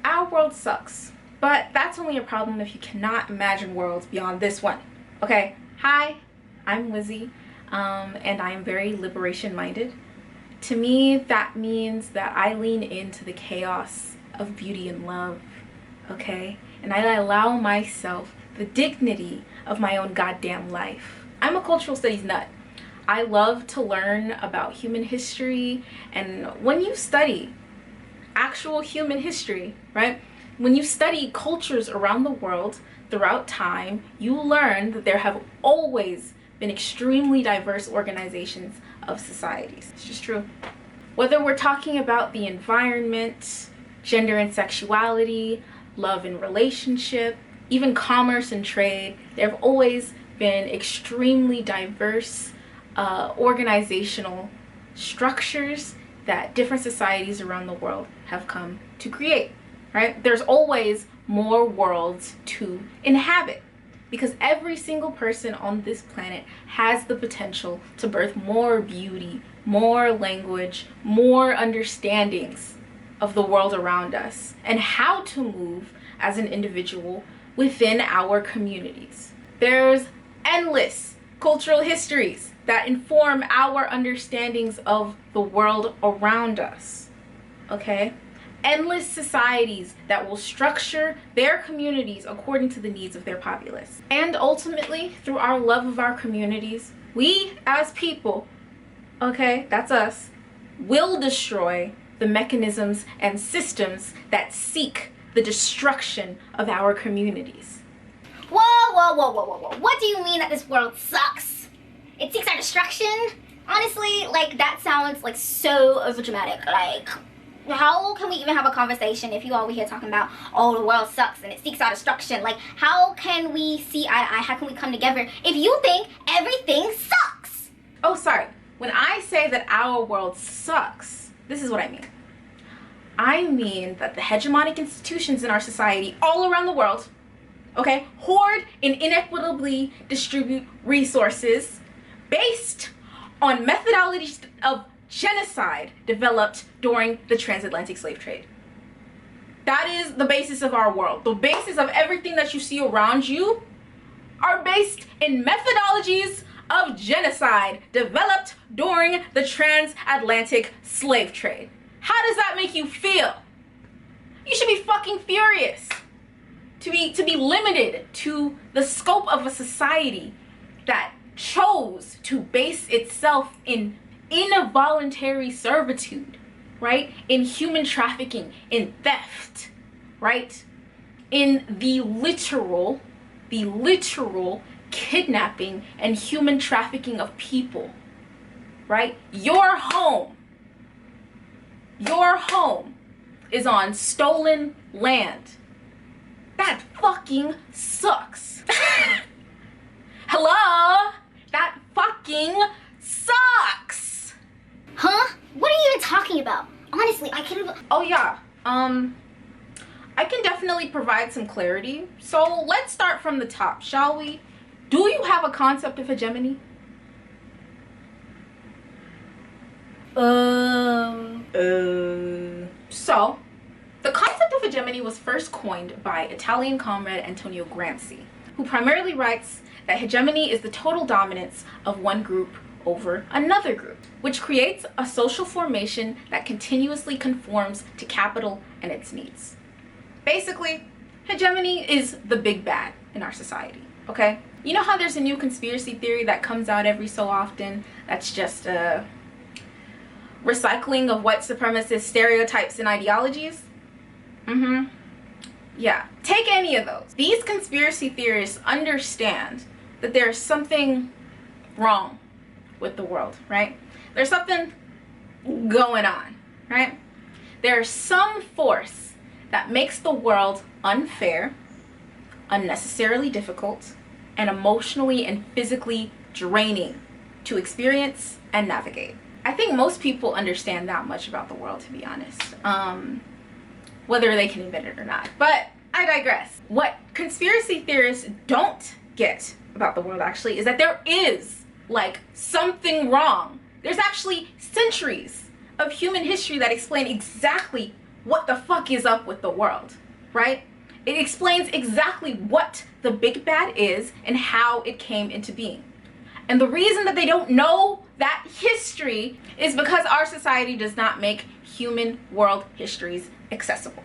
Our world sucks, but that's only a problem if you cannot imagine worlds beyond this one. Okay, hi, I'm Lizzie, and I am very liberation-minded. To me, that means that I lean into the chaos of beauty and love, okay? And I allow myself the dignity of my own goddamn life. I'm a cultural studies nut. I love to learn about human history, and when you study actual human history, right? When you study cultures around the world throughout time, you learn that there have always been extremely diverse organizations of societies. It's just true. Whether we're talking about the environment, gender and sexuality, love and relationship, even commerce and trade, there have always been extremely diverse organizational structures that different societies around the world have come to create, right? There's always more worlds to inhabit because every single person on this planet has the potential to birth more beauty, more language, more understandings of the world around us and how to move as an individual within our communities. There's endless cultural histories that inform our understandings of the world around us, okay? Endless societies that will structure their communities according to the needs of their populace. And ultimately, through our love of our communities, we as people, okay, that's us, will destroy the mechanisms and systems that seek the destruction of our communities. Whoa. What do you mean that this world sucks? It seeks our destruction? Honestly, like, that sounds like so overdramatic. Like, how can we even have a conversation if you all we here talking about, oh, the world sucks and it seeks our destruction? Like, how can we see eye to eye? How can we come together if you think everything sucks? Oh, sorry. When I say that our world sucks, this is what I mean. I mean that the hegemonic institutions in our society all around the world, okay, hoard and inequitably distribute resources based on methodologies of genocide developed during the transatlantic slave trade. That is the basis of our world. The basis of everything that you see around you are based in methodologies of genocide developed during the transatlantic slave trade. How does that make you feel? You should be fucking furious to be limited to the scope of a society that chose to base itself in involuntary servitude, right? In human trafficking, in theft, right? In the literal kidnapping and human trafficking of people, right? Your home is on stolen land. That fucking sucks. Hello? That fucking sucks. Huh? What are you even talking about? Honestly, I can't even... Oh yeah, I can definitely provide some clarity. So let's start from the top, shall we? Do you have a concept of hegemony? So, the concept of hegemony was first coined by Italian comrade Antonio Gramsci, who primarily writes that hegemony is the total dominance of one group over another group, which creates a social formation that continuously conforms to capital and its needs. Basically, hegemony is the big bad in our society, okay? You know how there's a new conspiracy theory that comes out every so often that's just a recycling of white supremacist stereotypes and ideologies? Yeah, take any of those. These conspiracy theorists understand that there's something wrong with the world, right? There's something going on, right? There's some force that makes the world unfair, unnecessarily difficult, and emotionally and physically draining to experience and navigate. I think most people understand that much about the world, to be honest, whether they can admit it or not. But I digress. What conspiracy theorists don't get about the world is that there is like something wrong. There's actually centuries of human history that explain exactly what the fuck is up with the world, right? It explains exactly what the big bad is and how it came into being. And the reason that they don't know that history is because our society does not make human world histories accessible,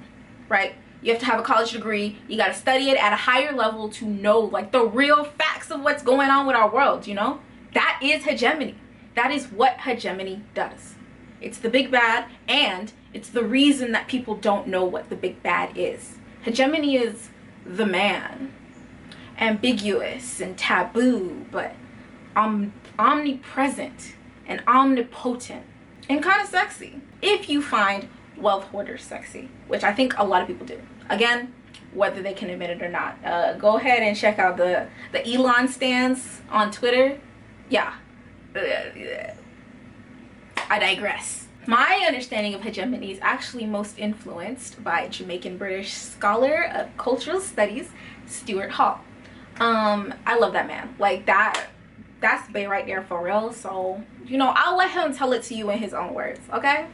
right? You have to have a college degree. You got to study it at a higher level to know like the real facts of what's going on with our world, you know? That is hegemony. That is what hegemony does. It's the big bad, and it's the reason that people don't know what the big bad is. Hegemony is the man. Ambiguous and taboo, but omnipresent and omnipotent and kind of sexy. If you find wealth hoarders sexy, which I think a lot of people do. Again, whether they can admit it or not. Go ahead and check out the Elon stands on Twitter. Yeah. I digress. My understanding of hegemony is actually most influenced by Jamaican British scholar of cultural studies, Stuart Hall. I love that man. Like that's Bay right there for real. So, you know, I'll let him tell it to you in his own words, okay?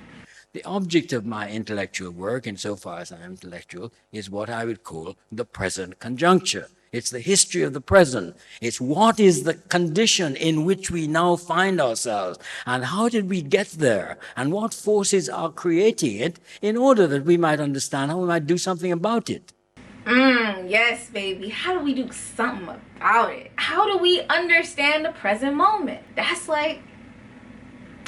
The object of my intellectual work, insofar as I'm intellectual, is what I would call the present conjuncture. It's the history of the present. It's what is the condition in which we now find ourselves, and how did we get there, and what forces are creating it in order that we might understand how we might do something about it. Yes, baby. How do we do something about it? How do we understand the present moment? That's like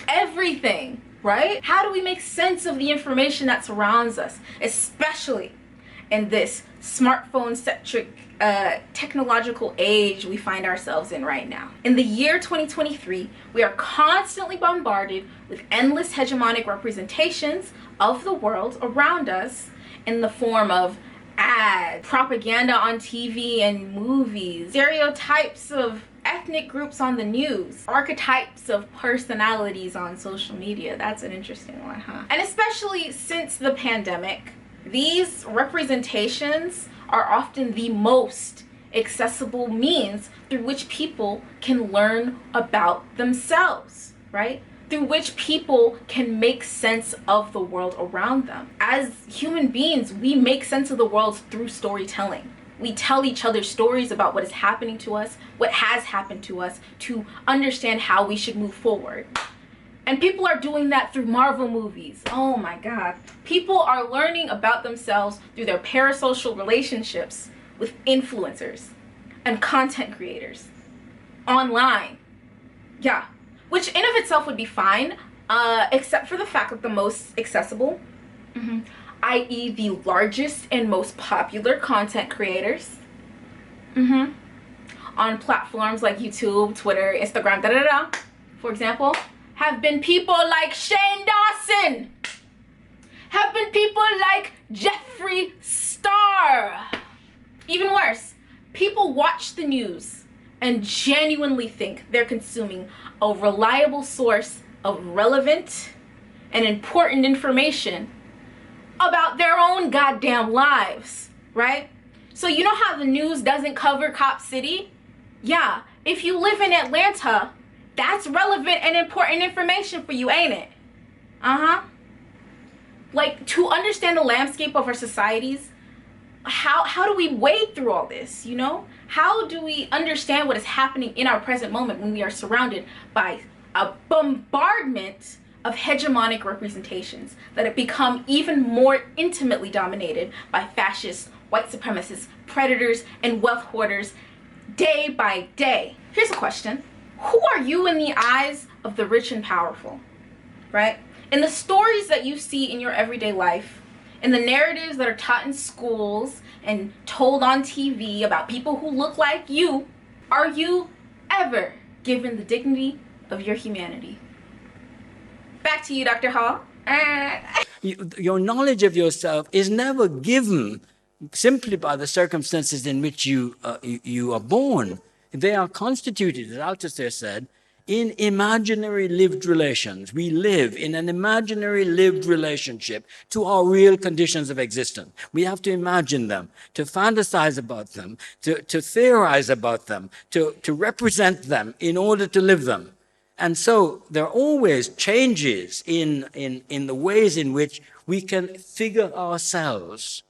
everything, right? How do we make sense of the information that surrounds us, especially in this smartphone-centric technological age we find ourselves in right now? In the year 2023, we are constantly bombarded with endless hegemonic representations of the world around us in the form of ads, propaganda on TV and movies, stereotypes of ethnic groups on the news, archetypes of personalities on social media. That's an interesting one, huh? And especially since the pandemic, these representations are often the most accessible means through which people can learn about themselves, right? Through which people can make sense of the world around them. As human beings, we make sense of the world through storytelling. We tell each other stories about what is happening to us, what has happened to us, to understand how we should move forward. And people are doing that through Marvel movies. Oh my God. People are learning about themselves through their parasocial relationships with influencers and content creators online. Yeah. Which in of itself would be fine, except for the fact that the most accessible, i.e. the largest and most popular content creators, on platforms like YouTube, Twitter, Instagram, for example, have been people like Shane Dawson, have been people like Jeffree Star. Even worse, people watch the news and genuinely think they're consuming a reliable source of relevant and important information about their own goddamn lives, right? So you know how the news doesn't cover Cop City? Yeah, if you live in Atlanta, that's relevant and important information for you, ain't it? Like, to understand the landscape of our societies, how do we wade through all this, you know? How do we understand what is happening in our present moment when we are surrounded by a bombardment of hegemonic representations that have become even more intimately dominated by fascists, white supremacists, predators, and wealth hoarders day by day? Here's a question. Who are you in the eyes of the rich and powerful, right? In the stories that you see in your everyday life, in the narratives that are taught in schools and told on TV about people who look like you, are you ever given the dignity of your humanity? Back to you, Dr. Hall. Your knowledge of yourself is never given simply by the circumstances in which you are born. They are constituted, as Althusser said, in imaginary lived relations. We live in an imaginary lived relationship to our real conditions of existence. We have to imagine them, to fantasize about them, to theorize about them, to represent them in order to live them. And so there are always changes in the ways in which we can figure ourselves.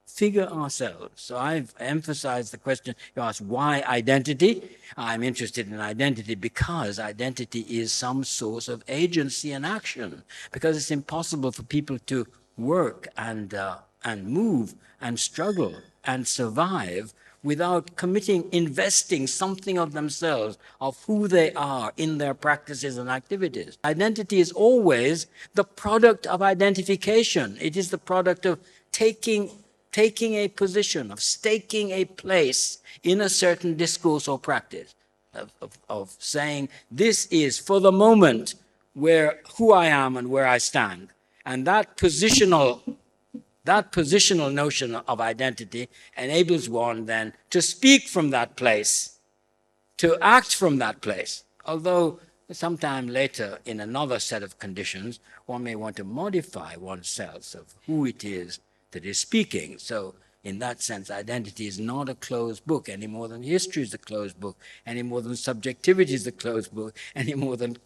So I've emphasized the question you asked, why identity? I'm interested in identity because identity is some source of agency and action, because it's impossible for people to work and move and struggle and survive without investing something of themselves, of who they are in their practices and activities. Identity is always the product of identification. It is the product of taking a position, of staking a place in a certain discourse or practice, of saying, this is for the moment who I am and where I stand. And that positional notion of identity enables one then to speak from that place, to act from that place. Although sometime later, in another set of conditions, one may want to modify oneself of who it is that is speaking. So in that sense, identity is not a closed book any more than history is a closed book, any more than subjectivity is a closed book, any more than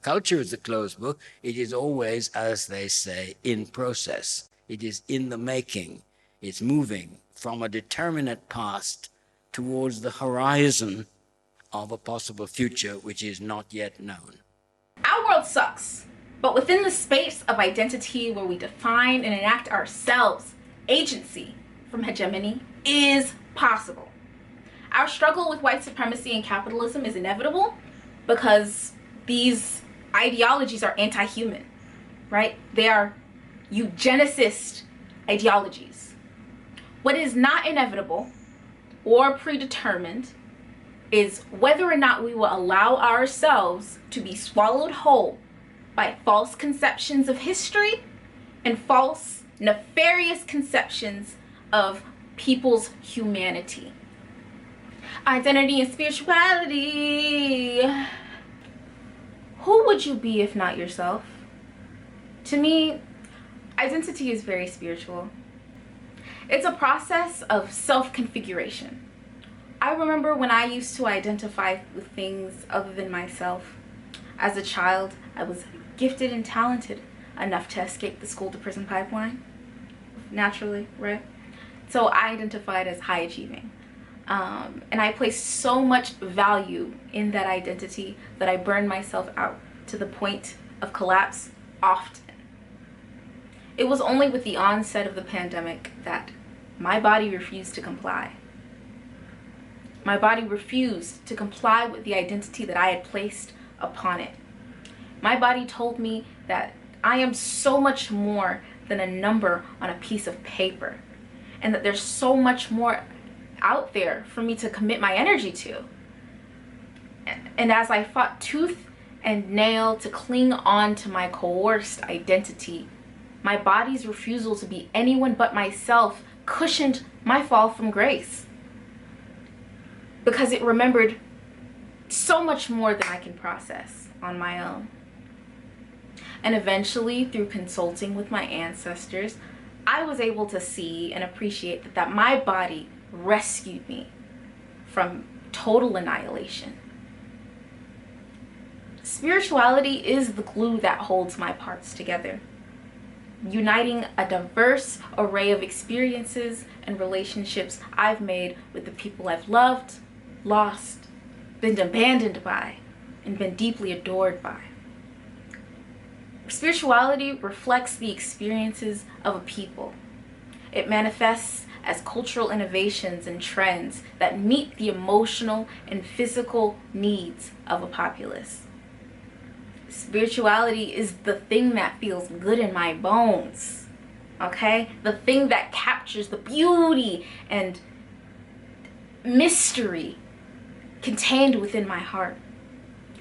culture is a closed book. It is always, as they say, in process. It is in the making. It's moving from a determinate past towards the horizon of a possible future which is not yet known. Our world sucks, but within the space of identity where we define and enact ourselves, agency from hegemony is possible. Our struggle with white supremacy and capitalism is inevitable because these ideologies are anti-human, right? They are eugenicist ideologies. What is not inevitable or predetermined is whether or not we will allow ourselves to be swallowed whole by false conceptions of history and false, nefarious conceptions of people's humanity. Identity and spirituality. Who would you be if not yourself? To me, identity is very spiritual. It's a process of self-configuration. I remember when I used to identify with things other than myself. As a child, I was gifted and talented enough to escape the school-to-prison pipeline, naturally, right? So I identified as high achieving. And I placed so much value in that identity that I burned myself out to the point of collapse often. It was only with the onset of the pandemic that my body refused to comply. My body refused to comply with the identity that I had placed upon it. My body told me that I am so much more than a number on a piece of paper, and that there's so much more out there for me to commit my energy to. And as I fought tooth and nail to cling on to my coerced identity, my body's refusal to be anyone but myself cushioned my fall from grace, because it remembered so much more than I can process on my own. And eventually, through consulting with my ancestors, I was able to see and appreciate that my body rescued me from total annihilation. Spirituality is the glue that holds my parts together, uniting a diverse array of experiences and relationships I've made with the people I've loved, lost, been abandoned by, and been deeply adored by. Spirituality reflects the experiences of a people. It manifests as cultural innovations and trends that meet the emotional and physical needs of a populace. Spirituality is the thing that feels good in my bones, okay? The thing that captures the beauty and mystery contained within my heart.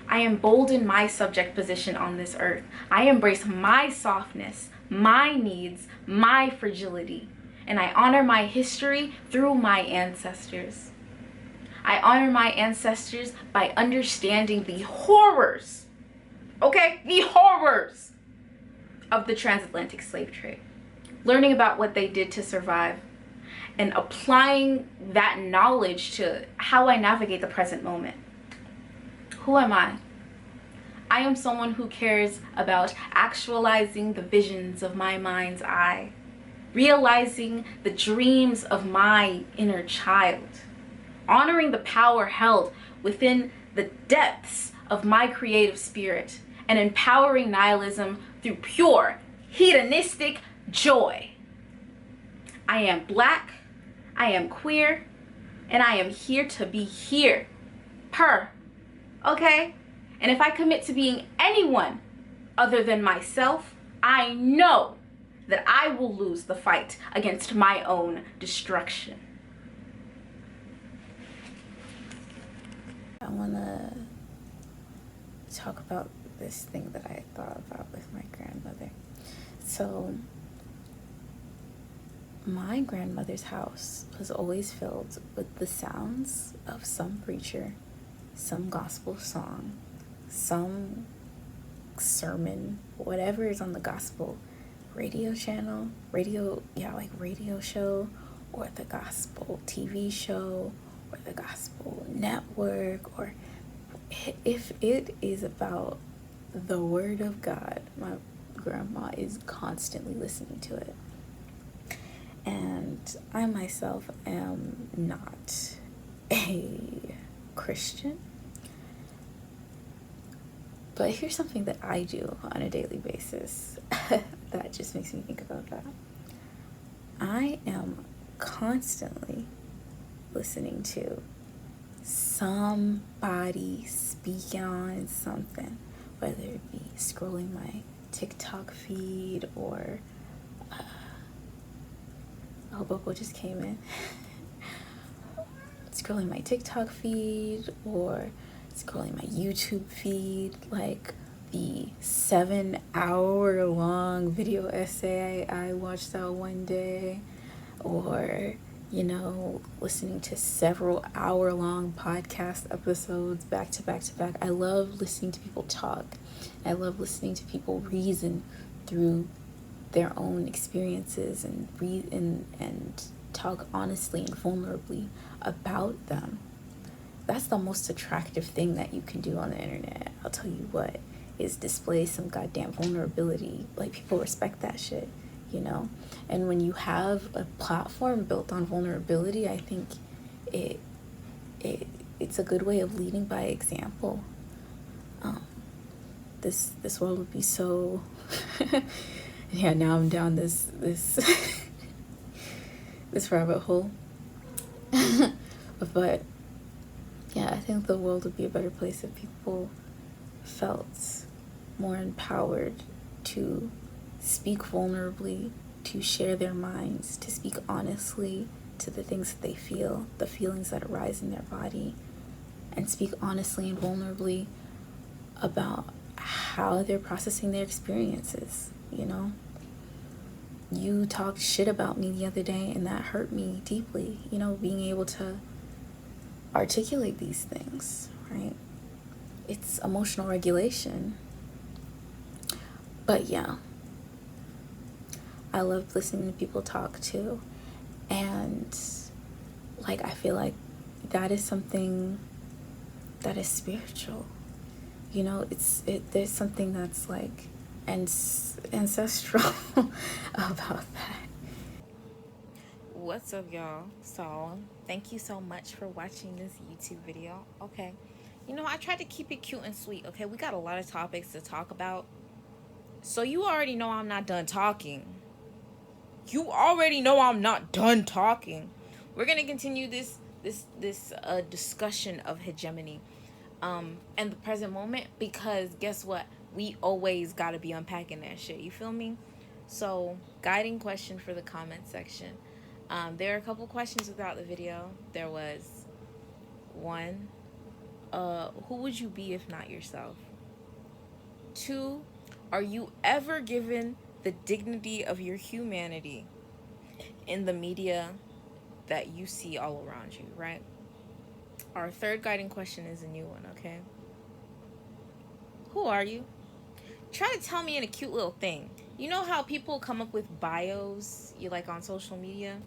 I embolden my subject position on this earth. I embrace my softness, my needs, my fragility, and I honor my history through my ancestors. I honor my ancestors by understanding the horrors, okay, the horrors of the transatlantic slave trade, learning about what they did to survive, and applying that knowledge to how I navigate the present moment. Who am I? I am someone who cares about actualizing the visions of my mind's eye, realizing the dreams of my inner child, honoring the power held within the depths of my creative spirit, and empowering nihilism through pure, hedonistic joy. I am Black, I am queer, and I am here to be here. Okay? And if I commit to being anyone other than myself, I know that I will lose the fight against my own destruction. I want to talk about this thing that I thought about with my grandmother. So, my grandmother's house was always filled with the sounds of some preacher, some gospel song, some sermon, whatever is on the gospel radio channel, radio show, or the gospel TV show, or the gospel network, or if it is about the word of God, my grandma is constantly listening to it. And I myself am not a Christian, but here's something that I do on a daily basis that just makes me think about that. I am constantly listening to somebody speak on something, whether it be scrolling my TikTok feed or Bobo just came in. Scrolling my TikTok feed or scrolling my YouTube feed, like the 7-hour long video essay I watched out one day, or listening to several hour-long podcast episodes back to back to back. I love listening to people talk. I love listening to people reason through their own experiences and breathe and talk honestly and vulnerably about them. That's the most attractive thing that you can do on the internet. I'll tell you what, is display some goddamn vulnerability. Like, people respect that shit, And when you have a platform built on vulnerability, I think it's a good way of leading by example. This world would be so yeah, now I'm down this this rabbit hole. But yeah, I think the world would be a better place if people felt more empowered to speak vulnerably, to share their minds, to speak honestly to the things that they feel, the feelings that arise in their body, and speak honestly and vulnerably about how they're processing their experiences. You talked shit about me the other day, and that hurt me deeply, being able to articulate these things, right? It's emotional regulation. But yeah, I love listening to people talk too. And I feel like that is something that is spiritual. There's something that's ancestral about that. What's up, y'all? So thank you so much for watching this YouTube video. Okay, I tried to keep it cute and sweet. Okay, we got a lot of topics to talk about, so you already know I'm not done talking. We're gonna continue this discussion of hegemony and the present moment, because guess what, we always gotta be unpacking that shit, you feel me? So, guiding question for the comment section. There are a couple questions throughout the video. There was one, who would you be if not yourself? 2, are you ever given the dignity of your humanity in the media that you see all around you, right? Our third guiding question is a new one, okay? Who are you? Try to tell me in a cute little thing. You know how people come up with bios, on social media?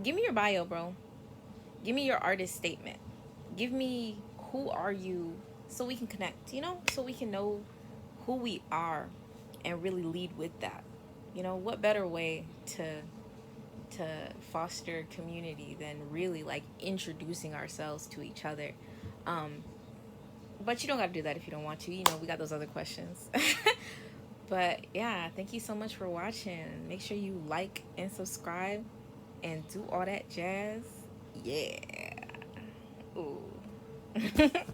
Give me your bio, bro. Give me your artist statement. Give me, who are you so we can connect, so we can know who we are and really lead with that. What better way to foster community than really like introducing ourselves to each other. But you don't got to do that if you don't want to. We got those other questions. But yeah, thank you so much for watching. Make sure you like and subscribe and do all that jazz. Yeah. Ooh.